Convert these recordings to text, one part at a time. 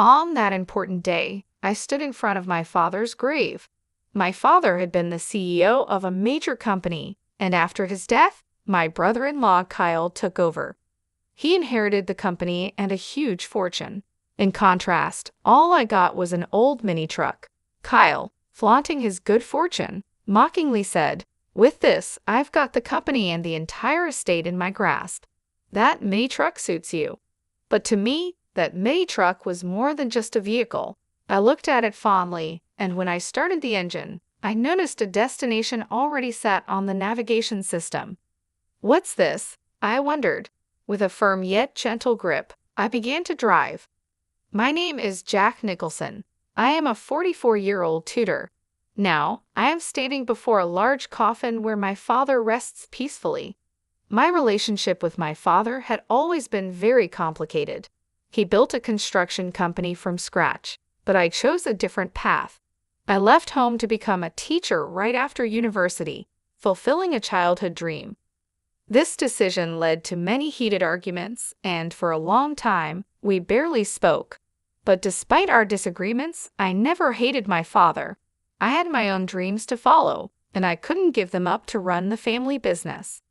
On that important day, I stood in front of my father's grave. My father had been the CEO of a major company, and after his death, my brother-in-law Kyle took over. He inherited the company and a huge fortune. In contrast, all I got was an old mini truck. Kyle, flaunting his good fortune, mockingly said, "With this, I've got the company and the entire estate in my grasp. That mini truck suits you." But to me, that mini truck was more than just a vehicle. I looked at it fondly, and when I started the engine, I noticed a destination already set on the navigation system. "What's this?" I wondered. With a firm yet gentle grip, I began to drive. My name is Jack Nicholson. I am a 44-year-old tutor. Now, I am standing before a large coffin where my father rests peacefully. My relationship with my father had always been very complicated. He built a construction company from scratch, but I chose a different path. I left home to become a teacher right after university, fulfilling a childhood dream. This decision led to many heated arguments, and for a long time, we barely spoke. But despite our disagreements, I never hated my father. I had my own dreams to follow, and I couldn't give them up to run the family business.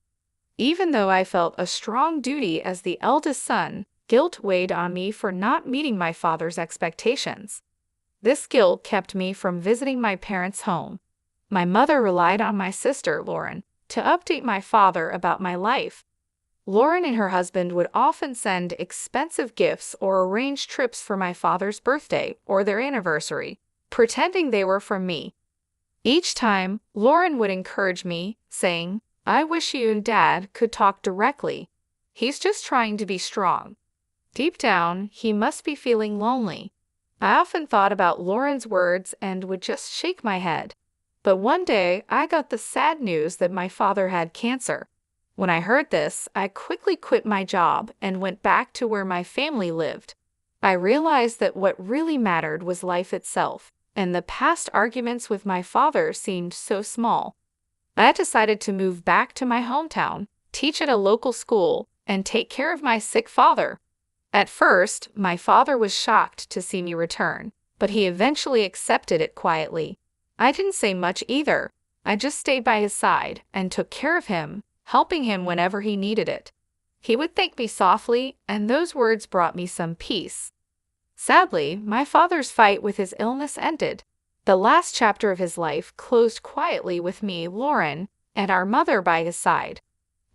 Even though I felt a strong duty as the eldest son, guilt weighed on me for not meeting my father's expectations. This guilt kept me from visiting my parents' home. My mother relied on my sister, Lauren, to update my father about my life. Lauren and her husband would often send expensive gifts or arrange trips for my father's birthday or their anniversary, pretending they were from me. Each time, Lauren would encourage me, saying, "I wish you and Dad could talk directly. He's just trying to be strong." Deep down, he must be feeling lonely. I often thought about Lauren's words and would just shake my head. But one day, I got the sad news that my father had cancer. When I heard this, I quickly quit my job and went back to where my family lived. I realized that what really mattered was life itself, and the past arguments with my father seemed so small. I decided to move back to my hometown, teach at a local school, and take care of my sick father. At first, my father was shocked to see me return, but he eventually accepted it quietly. I didn't say much either. I just stayed by his side and took care of him, helping him whenever he needed it. He would thank me softly, and those words brought me some peace. Sadly, my father's fight with his illness ended. The last chapter of his life closed quietly with me, Lauren, and our mother by his side.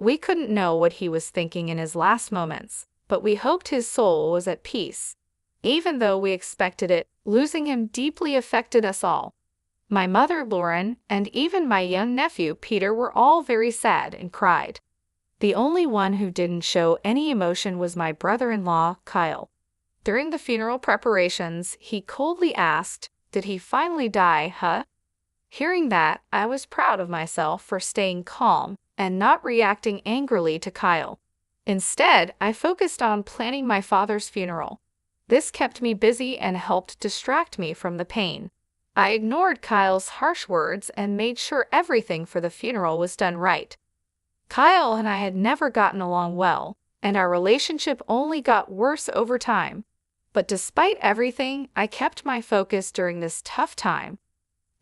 We couldn't know what he was thinking in his last moments, but we hoped his soul was at peace. Even though we expected it, losing him deeply affected us all. My mother, Lauren, and even my young nephew, Peter, were all very sad and cried. The only one who didn't show any emotion was my brother-in-law, Kyle. During the funeral preparations, he coldly asked, "Did he finally die, huh?" Hearing that, I was proud of myself for staying calm and not reacting angrily to Kyle. Instead, I focused on planning my father's funeral. This kept me busy and helped distract me from the pain. I ignored Kyle's harsh words and made sure everything for the funeral was done right. Kyle and I had never gotten along well, and our relationship only got worse over time. But despite everything, I kept my focus during this tough time.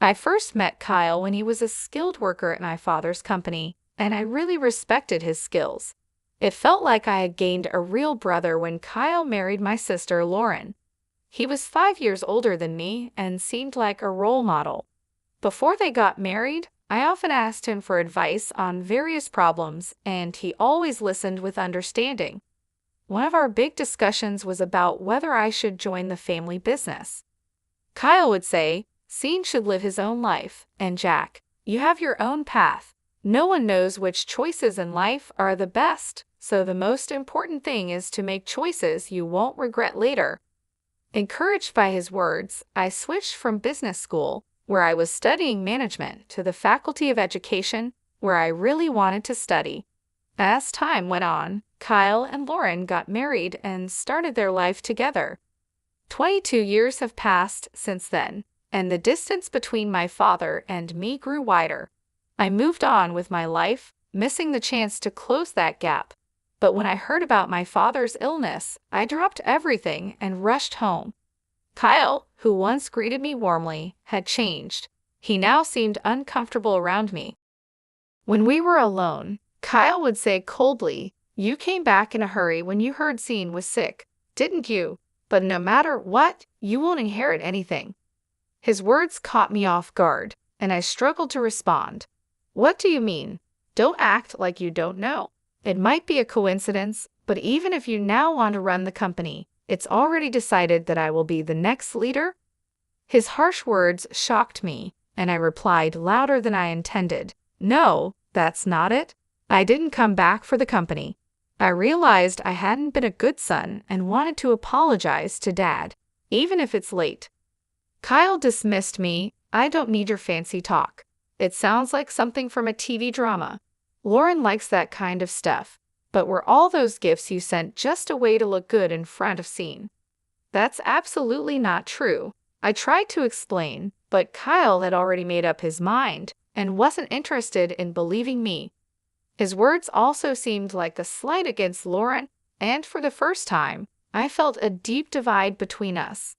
I first met Kyle when he was a skilled worker at my father's company, and I really respected his skills. It felt like I had gained a real brother when Kyle married my sister, Lauren. He was 5 years older than me and seemed like a role model. Before they got married, I often asked him for advice on various problems, and he always listened with understanding. One of our big discussions was about whether I should join the family business. Kyle would say, "Sean should live his own life, and Jack, you have your own path. No one knows which choices in life are the best, so the most important thing is to make choices you won't regret later." Encouraged by his words, I switched from business school, where I was studying management, to the Faculty of Education, where I really wanted to study. As time went on, Kyle and Lauren got married and started their life together. 22 years have passed since then, and the distance between my father and me grew wider. I moved on with my life, missing the chance to close that gap. But when I heard about my father's illness, I dropped everything and rushed home. Kyle, who once greeted me warmly, had changed. He now seemed uncomfortable around me. When we were alone, Kyle would say coldly, "You came back in a hurry when you heard Sean was sick, didn't you? But no matter what, you won't inherit anything." His words caught me off guard, and I struggled to respond. "What do you mean? Don't act like you don't know. It might be a coincidence, but even if you now want to run the company, it's already decided that I will be the next leader?" His harsh words shocked me, and I replied louder than I intended. "No, that's not it. I didn't come back for the company. I realized I hadn't been a good son and wanted to apologize to Dad, even if it's late." Kyle dismissed me. "I don't need your fancy talk. It sounds like something from a TV drama. Lauren likes that kind of stuff. But were all those gifts you sent just a way to look good in front of Sean?" "That's absolutely not true." I tried to explain, but Kyle had already made up his mind and wasn't interested in believing me. His words also seemed like a slight against Lauren, and for the first time, I felt a deep divide between us.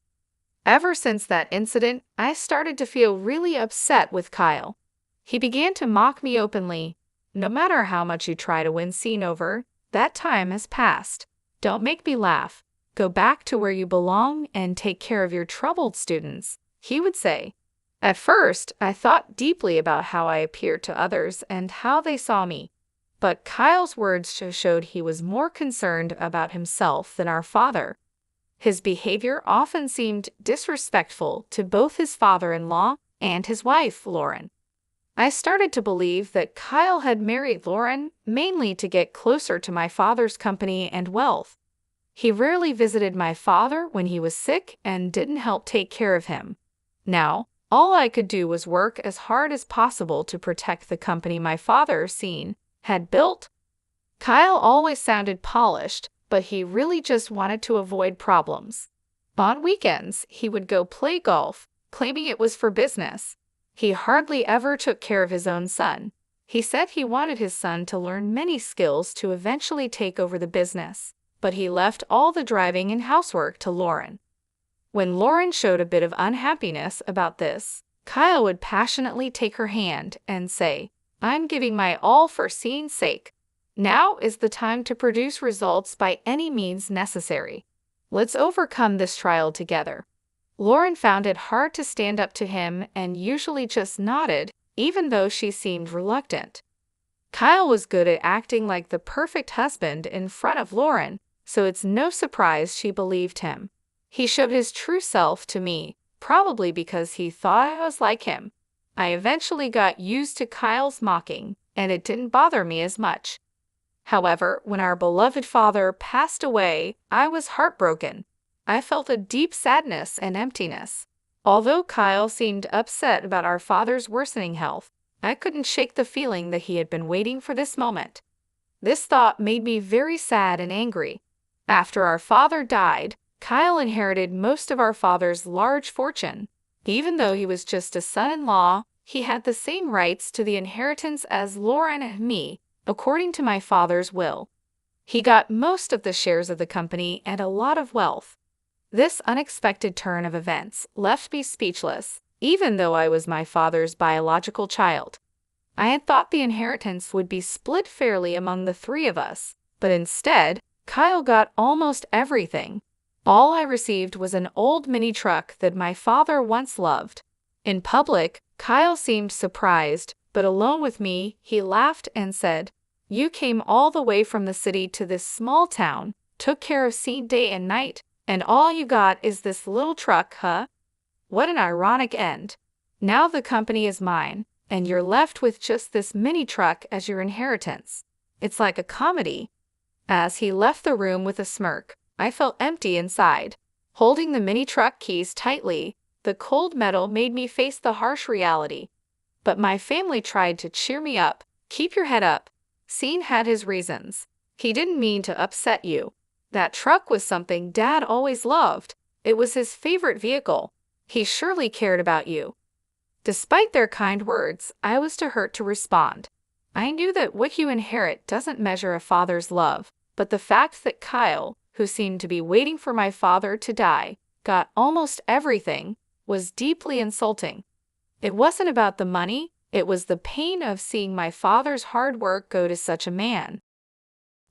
Ever since that incident, I started to feel really upset with Kyle. He began to mock me openly. "No matter how much you try to win Sean over, that time has passed. Don't make me laugh. Go back to where you belong and take care of your troubled students," he would say. At first, I thought deeply about how I appeared to others and how they saw me. But Kyle's words showed he was more concerned about himself than our father. His behavior often seemed disrespectful to both his father-in-law and his wife, Lauren. I started to believe that Kyle had married Lauren mainly to get closer to my father's company and wealth. He rarely visited my father when he was sick and didn't help take care of him. Now, all I could do was work as hard as possible to protect the company my father, Sean, had built. Kyle always sounded polished, but he really just wanted to avoid problems. On weekends, he would go play golf, claiming it was for business. He hardly ever took care of his own son. He said he wanted his son to learn many skills to eventually take over the business, but he left all the driving and housework to Lauren. When Lauren showed a bit of unhappiness about this, Kyle would passionately take her hand and say, "I'm giving my all for Sean's sake. Now is the time to produce results by any means necessary. Let's overcome this trial together." Lauren found it hard to stand up to him and usually just nodded, even though she seemed reluctant. Kyle was good at acting like the perfect husband in front of Lauren, so it's no surprise she believed him. He showed his true self to me, probably because he thought I was like him. I eventually got used to Kyle's mocking, and it didn't bother me as much. However, when our beloved father passed away, I was heartbroken. I felt a deep sadness and emptiness. Although Kyle seemed upset about our father's worsening health, I couldn't shake the feeling that he had been waiting for this moment. This thought made me very sad and angry. After our father died, Kyle inherited most of our father's large fortune. Even though he was just a son-in-law, he had the same rights to the inheritance as Lauren and me, according to my father's will. He got most of the shares of the company and a lot of wealth. This unexpected turn of events left me speechless, even though I was my father's biological child. I had thought the inheritance would be split fairly among the three of us, but instead, Kyle got almost everything. All I received was an old mini truck that my father once loved. In public, Kyle seemed surprised, but alone with me, he laughed and said, "You came all the way from the city to this small town, took care of Sean day and night, and all you got is this little truck, huh? What an ironic end. Now the company is mine, and you're left with just this mini truck as your inheritance. It's like a comedy." As he left the room with a smirk, I felt empty inside. Holding the mini truck keys tightly, the cold metal made me face the harsh reality. But my family tried to cheer me up. "Keep your head up. Sean had his reasons. He didn't mean to upset you. That truck was something Dad always loved. It was his favorite vehicle. He surely cared about you." Despite their kind words, I was too hurt to respond. I knew that what you inherit doesn't measure a father's love, but the fact that Kyle, who seemed to be waiting for my father to die, got almost everything, was deeply insulting. It wasn't about the money, it was the pain of seeing my father's hard work go to such a man.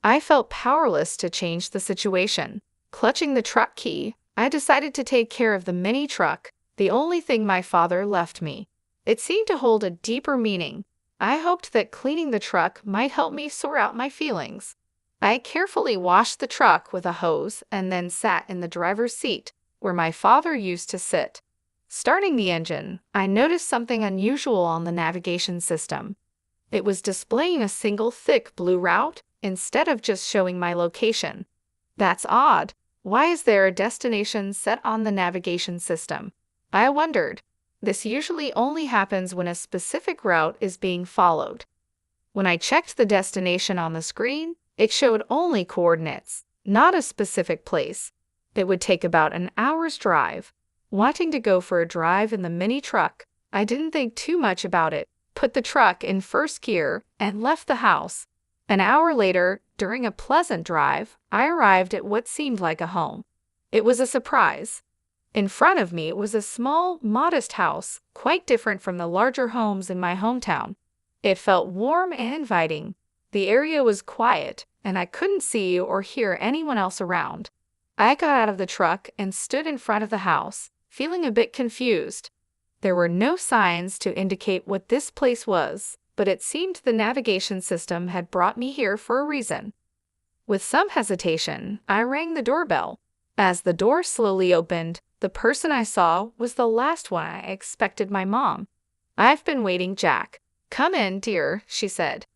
I felt powerless to change the situation. Clutching the truck key, I decided to take care of the mini truck, the only thing my father left me. It seemed to hold a deeper meaning. I hoped that cleaning the truck might help me sort out my feelings. I carefully washed the truck with a hose and then sat in the driver's seat, where my father used to sit. Starting the engine, I noticed something unusual on the navigation system. It was displaying a single thick blue route instead of just showing my location. That's odd. Why is there a destination set on the navigation system? I wondered. This usually only happens when a specific route is being followed. When I checked the destination on the screen, it showed only coordinates, not a specific place. It would take about an hour's drive. Wanting to go for a drive in the mini truck, I didn't think too much about it, put the truck in first gear, and left the house. An hour later, during a pleasant drive, I arrived at what seemed like a home. It was a surprise. In front of me was a small, modest house, quite different from the larger homes in my hometown. It felt warm and inviting. The area was quiet, and I couldn't see or hear anyone else around. I got out of the truck and stood in front of the house, feeling a bit confused. There were no signs to indicate what this place was, but it seemed the navigation system had brought me here for a reason. With some hesitation, I rang the doorbell. As the door slowly opened, the person I saw was the last one I expected, my mom. "I've been waiting, Jack. Come in, dear," she said.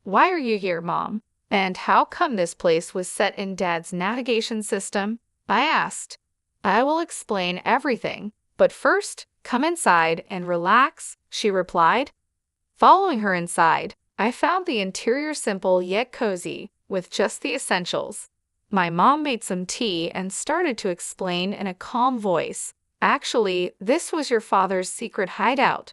"Why are you here, Mom? And how come this place was set in Dad's navigation system?" I asked. "I will explain everything, but first, come inside and relax," she replied. Following her inside, I found the interior simple yet cozy, with just the essentials. My mom made some tea and started to explain in a calm voice. "Actually, this was your father's secret hideout."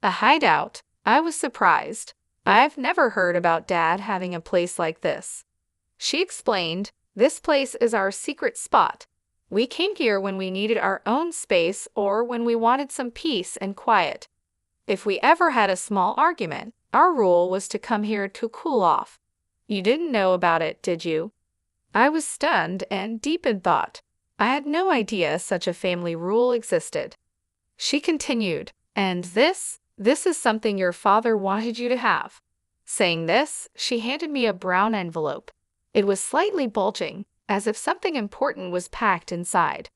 A hideout? I was surprised. I've never heard about Dad having a place like this. She explained, "This place is our secret spot. We came here when we needed our own space or when we wanted some peace and quiet. If we ever had a small argument, our rule was to come here to cool off. You didn't know about it, did you?" I was stunned and deep in thought. I had no idea such a family rule existed. She continued, "And this is something your father wanted you to have." Saying this, she handed me a brown envelope. It was slightly bulging, as if something important was packed inside.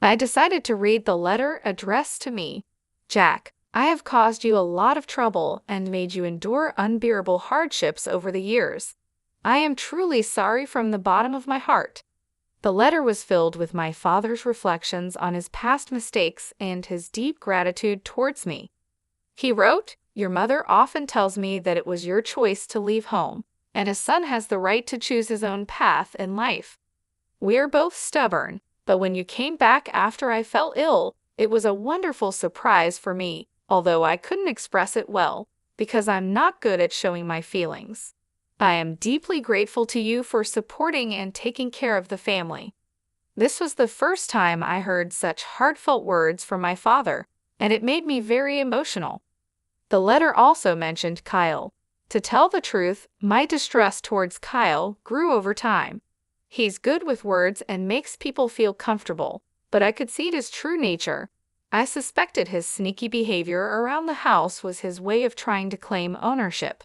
I decided to read the letter addressed to me. "Jack, I have caused you a lot of trouble and made you endure unbearable hardships over the years. I am truly sorry from the bottom of my heart." The letter was filled with my father's reflections on his past mistakes and his deep gratitude towards me. He wrote, "Your mother often tells me that it was your choice to leave home, and a son has the right to choose his own path in life. We are both stubborn, but when you came back after I fell ill, it was a wonderful surprise for me, although I couldn't express it well, because I'm not good at showing my feelings. I am deeply grateful to you for supporting and taking care of the family." This was the first time I heard such heartfelt words from my father, and it made me very emotional. The letter also mentioned Kyle. To tell the truth, my distrust towards Kyle grew over time. He's good with words and makes people feel comfortable, but I could see his true nature. I suspected his sneaky behavior around the house was his way of trying to claim ownership.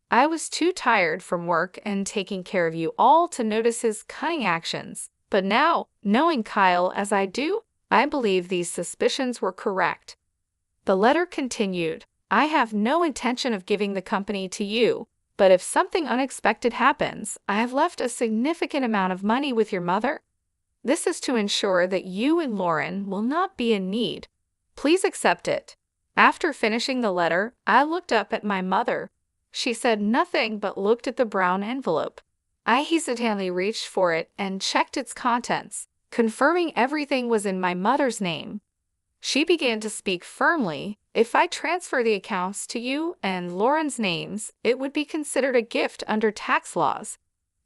I was too tired from work and taking care of you all to notice his cunning actions, but now, knowing Kyle as I do, I believe these suspicions were correct. The letter continued, "I have no intention of giving the company to you, but if something unexpected happens, I have left a significant amount of money with your mother. This is to ensure that you and Lauren will not be in need. Please accept it." After finishing the letter, I looked up at my mother. She said nothing but looked at the brown envelope. I hesitantly reached for it and checked its contents, confirming everything was in my mother's name. She began to speak firmly. "If I transfer the accounts to you and Lauren's names, it would be considered a gift under tax laws.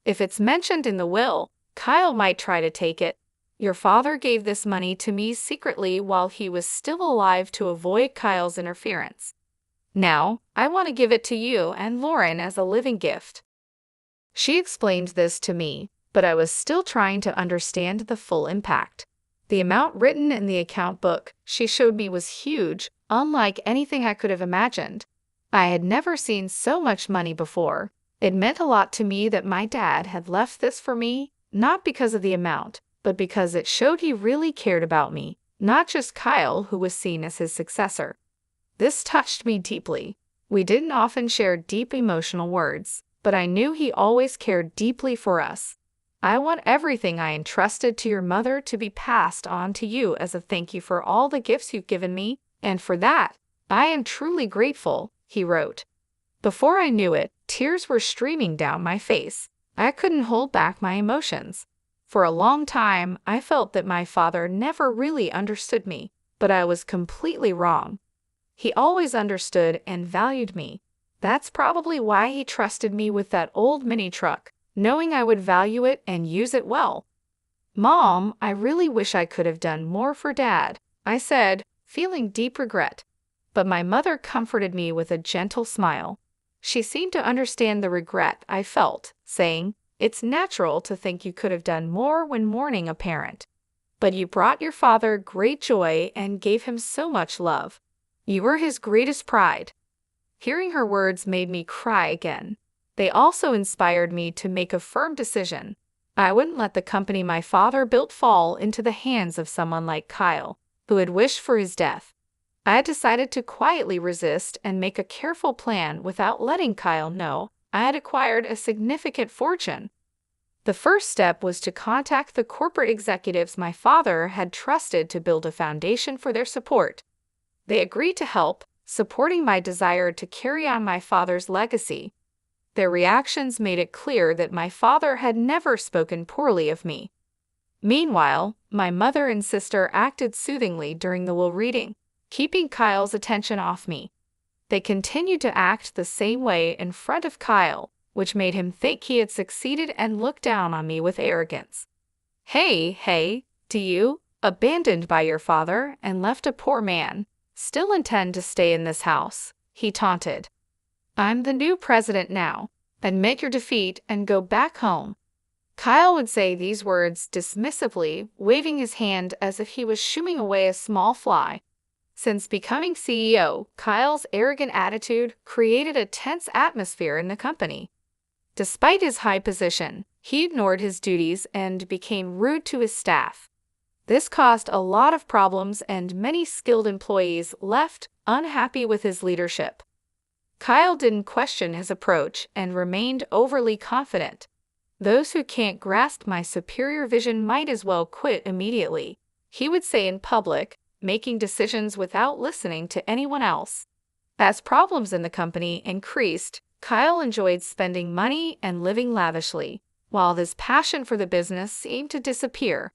If it's mentioned in the will, Kyle might try to take it. Your father gave this money to me secretly while he was still alive to avoid Kyle's interference. Now, I want to give it to you and Lauren as a living gift." She explained this to me, but I was still trying to understand the full impact. The amount written in the account book she showed me was huge, unlike anything I could have imagined. I had never seen so much money before. It meant a lot to me that my dad had left this for me, not because of the amount, but because it showed he really cared about me, not just Kyle, who was seen as his successor. This touched me deeply. We didn't often share deep emotional words, but I knew he always cared deeply for us. "I want everything I entrusted to your mother to be passed on to you as a thank you for all the gifts you've given me, and for that, I am truly grateful," he wrote. Before I knew it, tears were streaming down my face. I couldn't hold back my emotions. For a long time, I felt that my father never really understood me, but I was completely wrong. He always understood and valued me. That's probably why he trusted me with that old mini truck, knowing I would value it and use it well. "Mom, I really wish I could have done more for Dad," I said, feeling deep regret. But my mother comforted me with a gentle smile. She seemed to understand the regret I felt, saying, "It's natural to think you could have done more when mourning a parent. But you brought your father great joy and gave him so much love. You were his greatest pride." Hearing her words made me cry again. They also inspired me to make a firm decision. I wouldn't let the company my father built fall into the hands of someone like Kyle, who had wished for his death. I had decided to quietly resist and make a careful plan without letting Kyle know I had acquired a significant fortune. The first step was to contact the corporate executives my father had trusted to build a foundation for their support. They agreed to help, supporting my desire to carry on my father's legacy. Their reactions made it clear that my father had never spoken poorly of me. Meanwhile, my mother and sister acted soothingly during the will reading, keeping Kyle's attention off me. They continued to act the same way in front of Kyle, which made him think he had succeeded and look down on me with arrogance. Hey, do you, abandoned by your father and left a poor man, still intend to stay in this house?" he taunted. "I'm the new president now. Admit your defeat and go back home." Kyle would say these words dismissively, waving his hand as if he was shooing away a small fly. Since becoming CEO, Kyle's arrogant attitude created a tense atmosphere in the company. Despite his high position, he ignored his duties and became rude to his staff. This caused a lot of problems, and many skilled employees left unhappy with his leadership. Kyle didn't question his approach and remained overly confident. "Those who can't grasp my superior vision might as well quit immediately," he would say in public, making decisions without listening to anyone else. As problems in the company increased, Kyle enjoyed spending money and living lavishly, while his passion for the business seemed to disappear.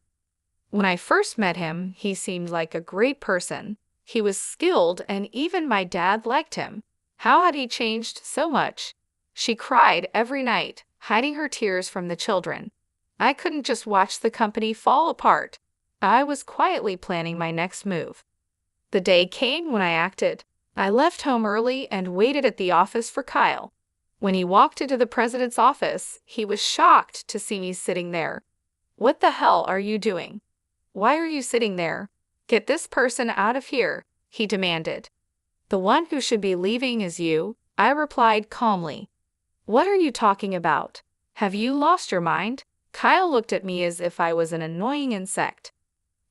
When I first met him, he seemed like a great person. He was skilled, and even my dad liked him. How had he changed so much? She cried every night, hiding her tears from the children. I couldn't just watch the company fall apart. I was quietly planning my next move. The day came when I acted. I left home early and waited at the office for Kyle. When he walked into the president's office, he was shocked to see me sitting there. "What the hell are you doing? Why are you sitting there? Get this person out of here," he demanded. "The one who should be leaving is you," I replied calmly. "What are you talking about? Have you lost your mind?" Kyle looked at me as if I was an annoying insect.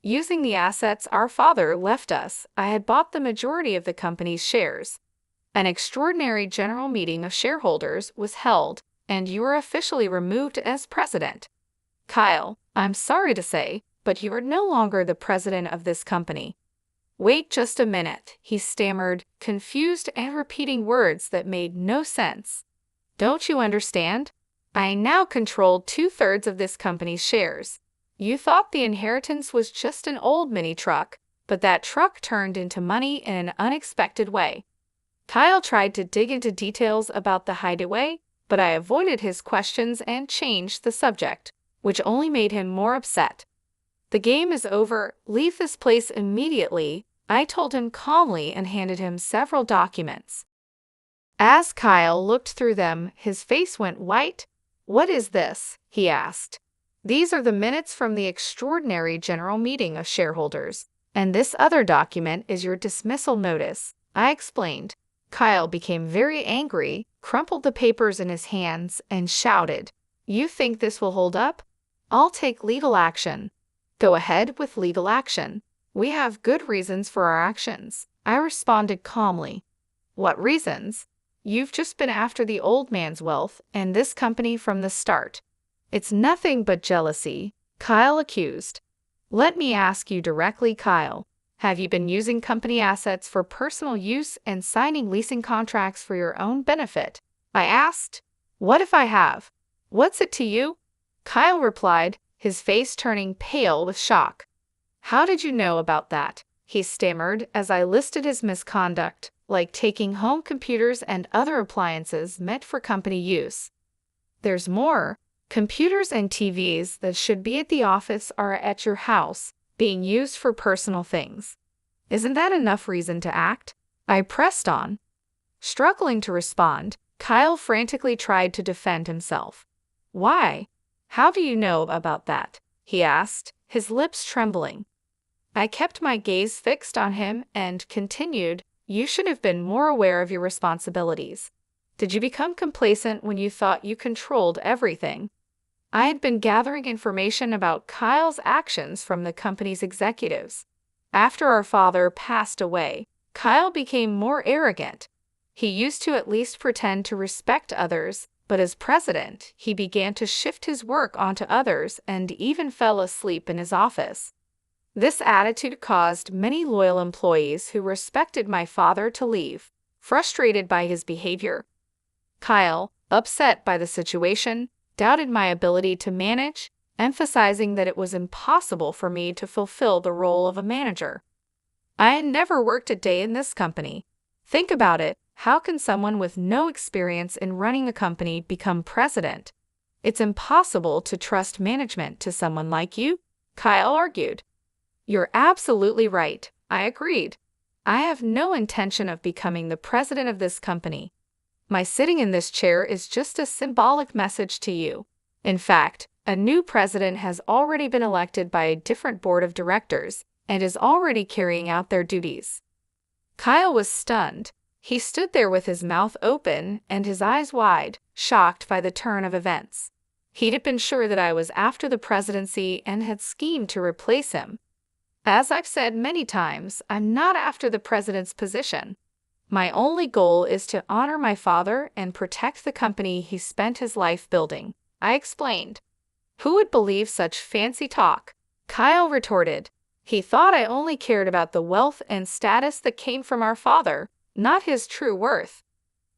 Using the assets our father left us, I had bought the majority of the company's shares. An extraordinary general meeting of shareholders was held, and you were officially removed as president. "Kyle, I'm sorry to say, but you are no longer the president of this company." "Wait just a minute," he stammered, confused and repeating words that made no sense. "Don't you understand? I now control 2/3 of this company's shares. You thought the inheritance was just an old mini truck, but that truck turned into money in an unexpected way." Kyle tried to dig into details about the hideaway, but I avoided his questions and changed the subject, which only made him more upset. The game is over. Leave this place immediately, I told him calmly and handed him several documents. As Kyle looked through them, his face went white. "What is this?" he asked. "These are the minutes from the extraordinary general meeting of shareholders, and this other document is your dismissal notice," I explained. Kyle became very angry, crumpled the papers in his hands, and shouted, "You think this will hold up? I'll take legal action." "Go ahead with legal action. We have good reasons for our actions," I responded calmly. "What reasons?" "You've just been after the old man's wealth and this company from the start." "It's nothing but jealousy," Kyle accused. "Let me ask you directly, Kyle. Have you been using company assets for personal use and signing leasing contracts for your own benefit?" I asked. "What if I have? What's it to you?" Kyle replied, his face turning pale with shock. "How did you know about that?" he stammered as I listed his misconduct, like taking home computers and other appliances meant for company use. "There's more. Computers and TVs that should be at the office are at your house, being used for personal things. Isn't that enough reason to act?" I pressed on. Struggling to respond, Kyle frantically tried to defend himself. "Why? How do you know about that?" he asked, his lips trembling. I kept my gaze fixed on him and continued, "You should have been more aware of your responsibilities. Did you become complacent when you thought you controlled everything?" I had been gathering information about Kyle's actions from the company's executives. After our father passed away, Kyle became more arrogant. He used to at least pretend to respect others, but as president, he began to shift his work onto others and even fell asleep in his office. This attitude caused many loyal employees who respected my father to leave, frustrated by his behavior. Kyle, upset by the situation, doubted my ability to manage, emphasizing that it was impossible for me to fulfill the role of a manager. I had never worked a day in this company. Think about it, how can someone with no experience in running a company become president? It's impossible to trust management to someone like you, Kyle argued. "You're absolutely right," I agreed. "I have no intention of becoming the president of this company. My sitting in this chair is just a symbolic message to you. In fact, a new president has already been elected by a different board of directors and is already carrying out their duties." Kyle was stunned. He stood there with his mouth open and his eyes wide, shocked by the turn of events. He'd been sure that I was after the presidency and had schemed to replace him. As I've said many times, I'm not after the president's position. My only goal is to honor my father and protect the company he spent his life building, I explained. "Who would believe such fancy talk?" Kyle retorted. He thought I only cared about the wealth and status that came from our father, not his true worth.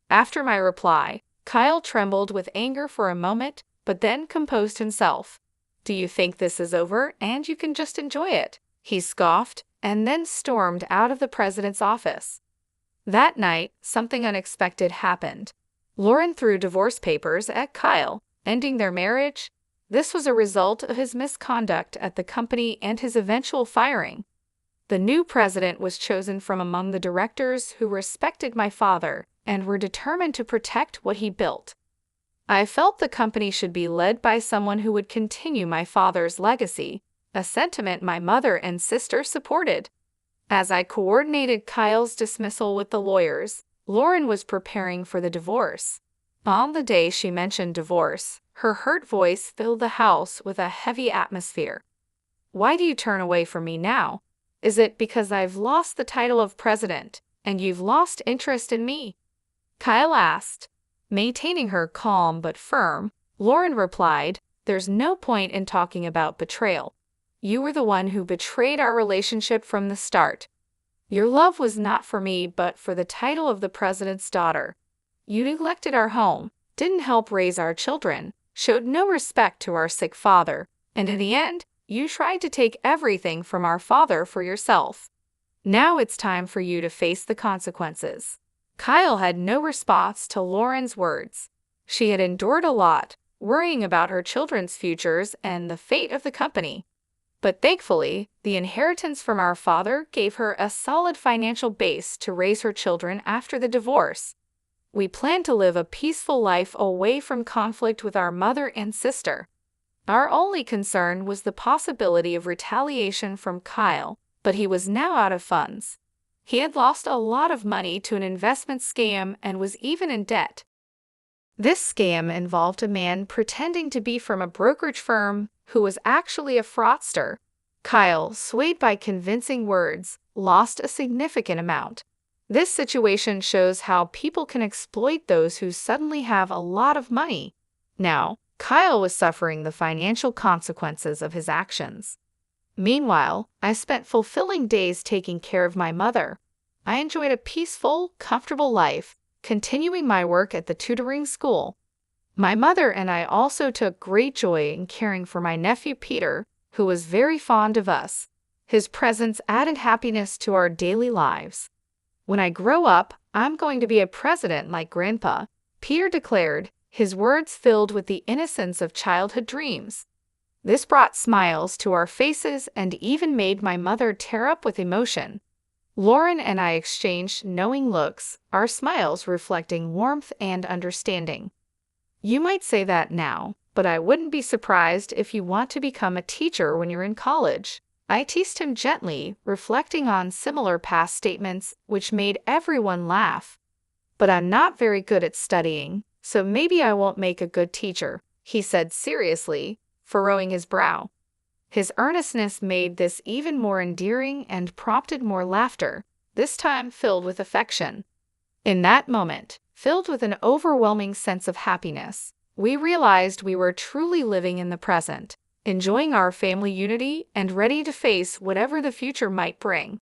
After my reply, Kyle trembled with anger for a moment, but then composed himself. "Do you think this is over and you can just enjoy it?" he scoffed, and then stormed out of the president's office. That night, something unexpected happened. Lauren threw divorce papers at Kyle, ending their marriage. This was a result of his misconduct at the company and his eventual firing. The new president was chosen from among the directors who respected my father and were determined to protect what he built. I felt the company should be led by someone who would continue my father's legacy, a sentiment my mother and sister supported. As I coordinated Kyle's dismissal with the lawyers, Lauren was preparing for the divorce. On the day she mentioned divorce, her hurt voice filled the house with a heavy atmosphere. "Why do you turn away from me now? Is it because I've lost the title of president and you've lost interest in me?" Kyle asked. Maintaining her calm but firm, Lauren replied, "There's no point in talking about betrayal. You were the one who betrayed our relationship from the start. Your love was not for me but for the title of the president's daughter. You neglected our home, didn't help raise our children, showed no respect to our sick father, and in the end, you tried to take everything from our father for yourself. Now it's time for you to face the consequences." Kyle had no response to Lauren's words. She had endured a lot, worrying about her children's futures and the fate of the company. But thankfully, the inheritance from our father gave her a solid financial base to raise her children after the divorce. We planned to live a peaceful life away from conflict with our mother and sister. Our only concern was the possibility of retaliation from Kyle, but he was now out of funds. He had lost a lot of money to an investment scam and was even in debt. This scam involved a man pretending to be from a brokerage firm who was actually a fraudster. Kyle, swayed by convincing words, lost a significant amount. This situation shows how people can exploit those who suddenly have a lot of money. Now, Kyle was suffering the financial consequences of his actions. Meanwhile, I spent fulfilling days taking care of my mother. I enjoyed a peaceful, comfortable life, continuing my work at the tutoring school. My mother and I also took great joy in caring for my nephew Peter, who was very fond of us. His presence added happiness to our daily lives. When I grow up, I'm going to be a president like Grandpa, Peter declared, his words filled with the innocence of childhood dreams. This brought smiles to our faces and even made my mother tear up with emotion. Lauren and I exchanged knowing looks, our smiles reflecting warmth and understanding. You might say that now, but I wouldn't be surprised if you want to become a teacher when you're in college. I teased him gently, reflecting on similar past statements which made everyone laugh. But I'm not very good at studying, so maybe I won't make a good teacher, he said seriously, furrowing his brow. His earnestness made this even more endearing and prompted more laughter, this time filled with affection. In that moment, filled with an overwhelming sense of happiness, we realized we were truly living in the present, enjoying our family unity and ready to face whatever the future might bring.